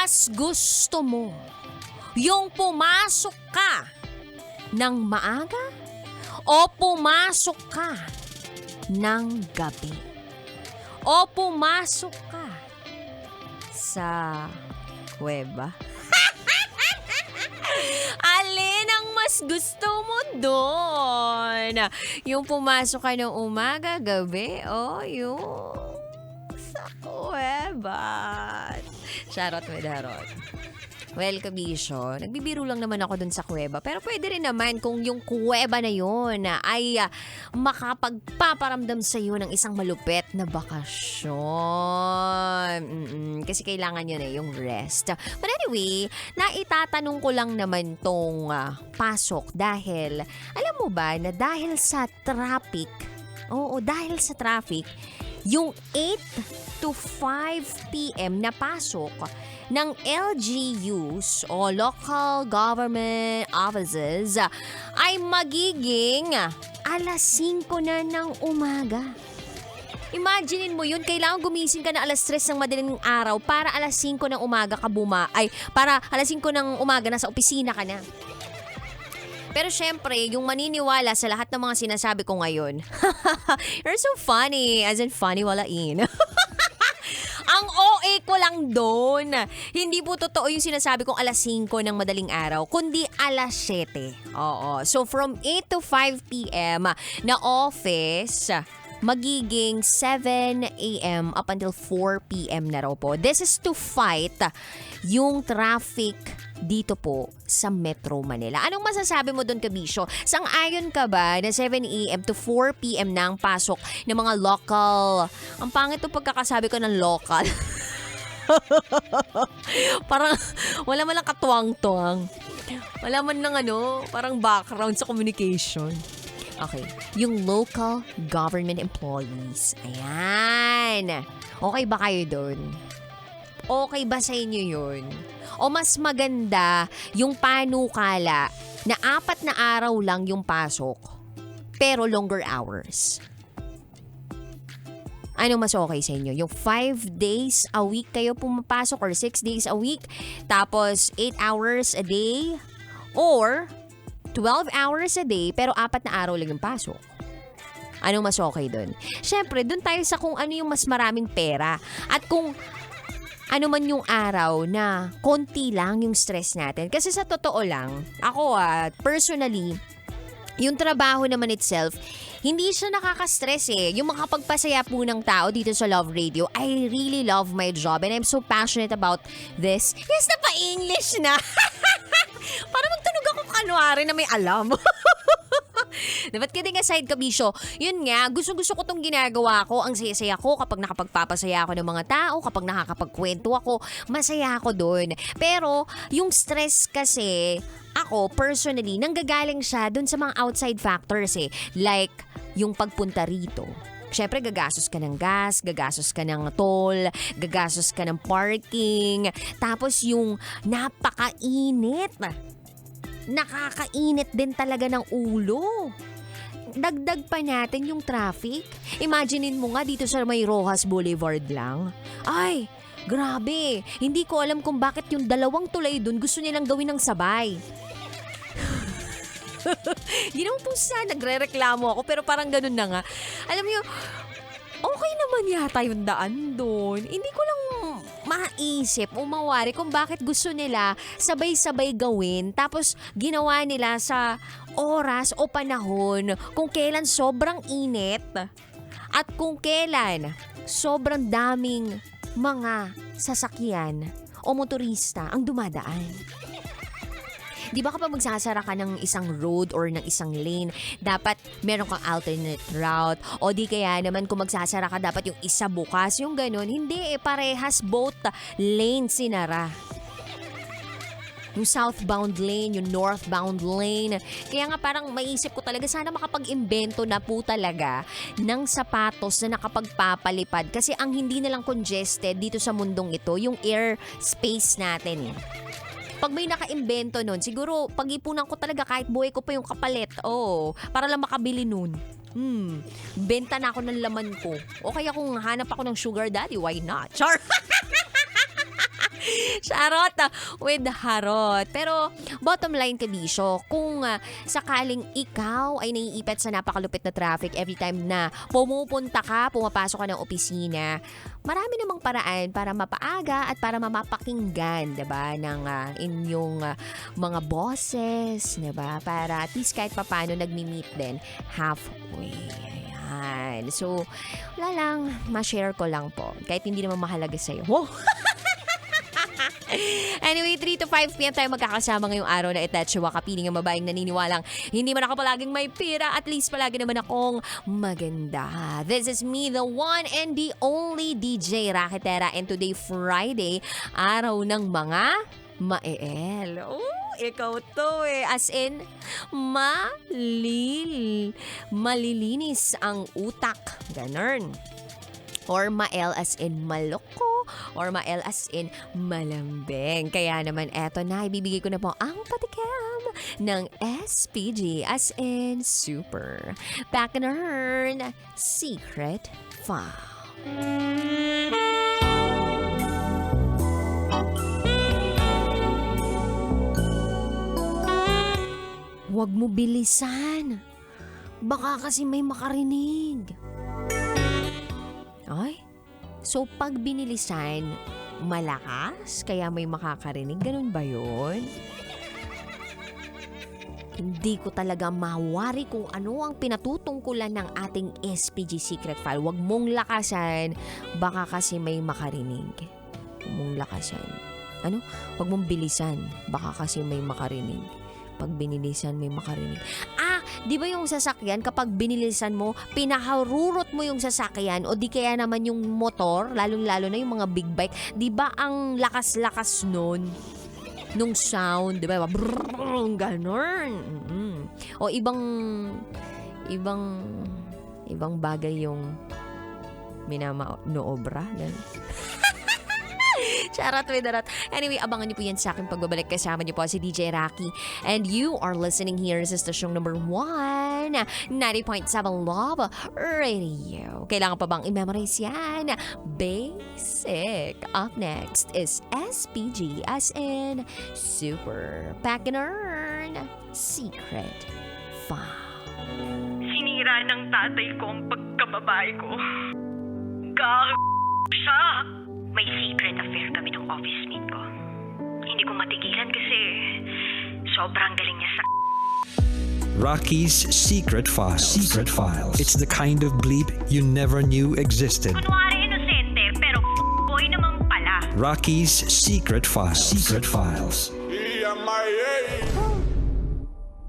mas gusto mo? Yung pumasok ka ng maaga o pumasok ka ng gabi? O pumasok ka sa kuweba? Alin ang mas gusto mo doon? Yung pumasok ka ng umaga, gabi, o yung sa kuweba? Charot with harot. Well, kabisyo, nagbibiro lang naman ako dun sa kuweba. Pero pwede rin naman kung yung kuweba na yun ay makapagpaparamdam sa iyo ng isang malupit na bakasyon. Kasi kailangan yun yung rest. But anyway, naitatanong ko lang naman tong pasok dahil, alam mo ba na dahil sa traffic, yung 8 to 5 p.m. na pasok ng LGUs o Local Government Offices ay magiging alas 5 na ng umaga. Imaginein mo yun, kailangan gumising ka na alas 3 ng madaling araw para alas 5 ng umaga ka para alas 5 ng umaga nasa opisina ka na. Pero syempre, yung maniniwala sa lahat ng mga sinasabi ko ngayon, you're so funny, as in funny walain. Ang OA ko lang doon. Hindi po totoo yung sinasabi kong alas 5 ng madaling araw, kundi alas 7. Oo. So from 8 to 5 p.m. na office, magiging 7 a.m. up until 4 p.m. na raw po. This is to fight yung traffic dito po sa Metro Manila. Anong masasabi mo doon, kabisyo? Sang-ayon ka ba na 7 a.m. to 4 p.m. na ang pasok ng mga local? Ang pangit to pagkakasabi ko ng local. Parang wala man lang katuwang-tuwang. Wala man lang parang background sa communication. Okay, yung local government employees. Ayan. Okay ba kayo doon? Okay ba sa inyo yun? O mas maganda yung panukala na 4 na araw lang yung pasok, pero longer hours? Ano mas okay sa inyo? Yung 5 days a week kayo pumapasok or 6 days a week, tapos 8 hours a day, or 12 hours a day, pero 4 na araw lang yung pasok? Anong mas okay dun? Syempre, dun tayo sa kung ano yung mas maraming pera at kung ano man yung araw na konti lang yung stress natin. Kasi sa totoo lang, ako personally, yung trabaho naman itself, hindi siya nakaka-stress eh. Yung makapagpasaya po ng tao dito sa Love Radio, I really love my job and I'm so passionate about this. Yes, napa-English na. Para magtunog ako kanwari na may alam. Dapat kidding aside, kabisyo, yun nga, gusto ko tong ginagawa ko. Ang saya-saya ko kapag nakapagpapasaya ako ng mga tao, kapag nakakapagkwento ako, masaya ako dun. Pero yung stress kasi, ako personally, nanggagaling siya dun sa mga outside factors eh. Like, yung pagpunta rito. Siyempre, gagastos ka ng gas, gagastos ka ng toll, gagastos ka ng parking. Tapos yung napakainit. Nakakainit din talaga ng ulo. Dagdag pa natin yung traffic. Imaginein mo nga dito sa may Rojas Boulevard lang. Ay, grabe. Hindi ko alam kung bakit yung 2 tulay dun gusto nilang gawin ng sabay. Hindi naman po nagre-reklamo ako pero parang ganun na nga. Alam mo okay naman yata yung daan doon. Hindi ko lang maisip o mawari kung bakit gusto nila sabay-sabay gawin tapos ginawa nila sa oras o panahon kung kailan sobrang init at kung kailan sobrang daming mga sasakyan o motorista ang dumadaan. Di ba kapag magsasara ka ng isang road or ng isang lane, dapat meron kang alternate route. O di kaya naman kung magsasara ka, dapat yung isa bukas, yung ganun. Hindi parehas both lanes sinara. Yung southbound lane, yung northbound lane. Kaya nga parang maisip ko talaga, sana makapag-imbento na po talaga ng sapatos na nakapagpapalipad. Kasi ang hindi nalang congested dito sa mundong ito, yung air space natin. Pag may naka-imbento nun, siguro pag-ipunan ko talaga kahit buhay ko pa yung kapalit. Para lang makabili nun. Benta na ako ng laman ko. O kaya kung hanap ako ng sugar daddy, why not? Char! Charot with harot. Pero bottom line, Kabisyo, kung sakaling ikaw ay naiipit sa napakalupit na traffic every time na pumupunta ka, pumapasok ka ng opisina, marami namang paraan para mapaaga at para mapapakinggan, 'di ba, ng inyong mga bosses, 'di ba? Para at least kahit papaano nagmi-meet din halfway. Ayan. So, wala lang, ma-share ko lang po. Kahit hindi naman mahalaga sa'yo. Wow! Anyway, 3 to 5 p.m. tayo magkakasama ngayong araw na itetsuwa kapiling ang babaeng naniniwalang hindi man ako palaging may pira, at least palagi naman akong maganda. This is me, the one and the only DJ Raketera, and today Friday, araw ng mga maeel. Ikaw to as in, malilinis ang utak. Ganun. Or mael as in maloko, or mael as in malambing. Kaya naman eto na, ibibigay ko na po ang patikim ng SPG as in super. Back in her secret file. Huwag mo bilisan. Baka kasi may makarinig. Ay, so pag binilisan, malakas? Kaya may makakarinig? Ganun ba yun? Hindi ko talaga mawari kung ano ang pinatutungkulan ng ating SPG Secret File. Huwag mong lakasan, baka kasi may makarinig. Huwag mong lakasan. Ano? Huwag mong bilisan, baka kasi may makarinig. Pag binilisan, may makarinig. Di ba yung sasakyan, kapag binilisan mo, pinaharurot mo yung sasakyan o di kaya naman yung motor, lalong-lalo na yung mga big bike, di ba ang lakas-lakas nun? Nung sound, di ba? Brrrr, ganun. O ibang bagay yung minama-noobra. Charot with the rat. Anyway, abangan niyo po yan sa aking pagbabalik. Kasama niyo po si DJ Rocky. And you are listening here sa stasyong number 1, 90.7 Love Radio. Kailangan pa bang i-memorize yan? Basic. Up next is SPG as in Super. Back in Earn Secret File. Sinira ng tatay ko ang pagkababae ko. Siya. May secret affair kami ng office mate ko. Hindi ko matigilan kasi sobrang galing niya sa... Rocky's Secret Files. Secret Files. It's the kind of bleep you never knew existed. Kunwari inosente, pero boy naman pala. Rocky's Secret Files. Secret Files.